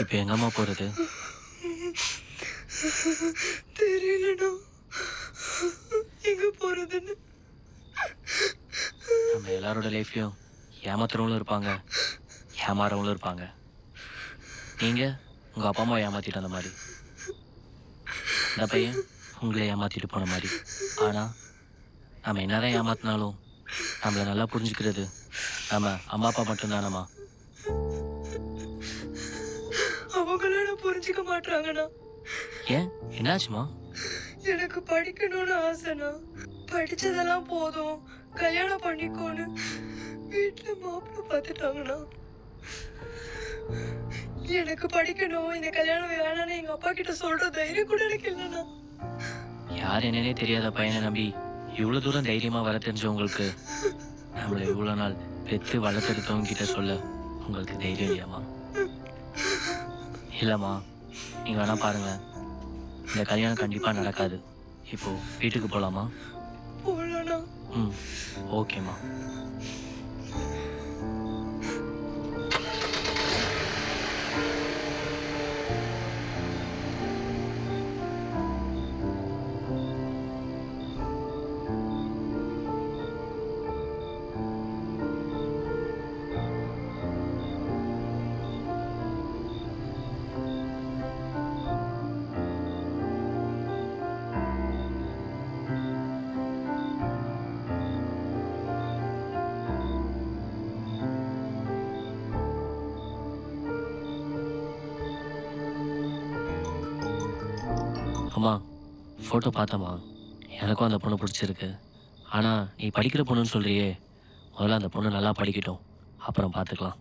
இப்போ எங்கம்மா போகிறது? தெரியலண்ணா, எங்க போறதுன்னு. நம்ம எல்லாரோட லைஃப்லையும் ஏமாத்துறவங்களும் இருப்பாங்க, ஏமாறவங்களும் இருப்பாங்க. நீங்கள் உங்கள் அப்பா அம்மா ஏமாற்றிட்டு அந்த மாதிரி, அந்த பையன் உங்களை ஏமாற்றிட்டு போன மாதிரி. ஆனால் நம்ம என்னதான் ஏமாத்தினாலும் நம்மளை நல்லா புரிஞ்சுக்கிறது நம்ம அம்மா அப்பா மட்டும்தானம்மா. அவங்களும் என்ன புரிஞ்சுக்க மாட்டாங்கண்ணா. ஏன், என்னாச்சுமா? எனக்கு படிக்கணும்னு ஆசைண்ணா. படிச்சதெல்லாம் போதும், கல்யாணம் பண்ணிக்கோன்னு வீட்டுல மாப்பிள்ளை பார்த்துட்டாங்கண்ணா. எனக்கு படிக்கணும், இந்த கல்யாணம் வேணான்னு எங்க அப்பா கிட்ட சொல்ற தைரியம் கூட எனக்கு இல்லைண்ணா. யார் என்னன்னே தெரியாத பையனை நம்பி இவ்வளோ தூரம் தைரியமாக வர தெரிஞ்சவங்களுக்கு நம்மளை இவ்வளோ நாள் பெற்று வளர்த்தெடுத்தவங்க கிட்ட சொல்ல உங்களுக்கு தைரியம் இல்லையாம்மா? இல்லைம்மா, நீங்கள் வேணா பாருங்க, இந்த கல்யாணம் கண்டிப்பாக நடக்காது. இப்போ வீட்டுக்கு போகலாமா? போகலண்ணா. ம், ஓகேம்மா. அம்மா, ஃபோட்டோ பார்த்தம்மா, எனக்கும் அந்த பொண்ணு பிடிச்சிருக்கு. ஆனால் நீ படிக்கிற பொண்ணுன்னு சொல்கிறியே, முதல்ல அந்த பொண்ணு நல்லா படிக்கட்டும், அப்புறம் பார்த்துக்கலாம்.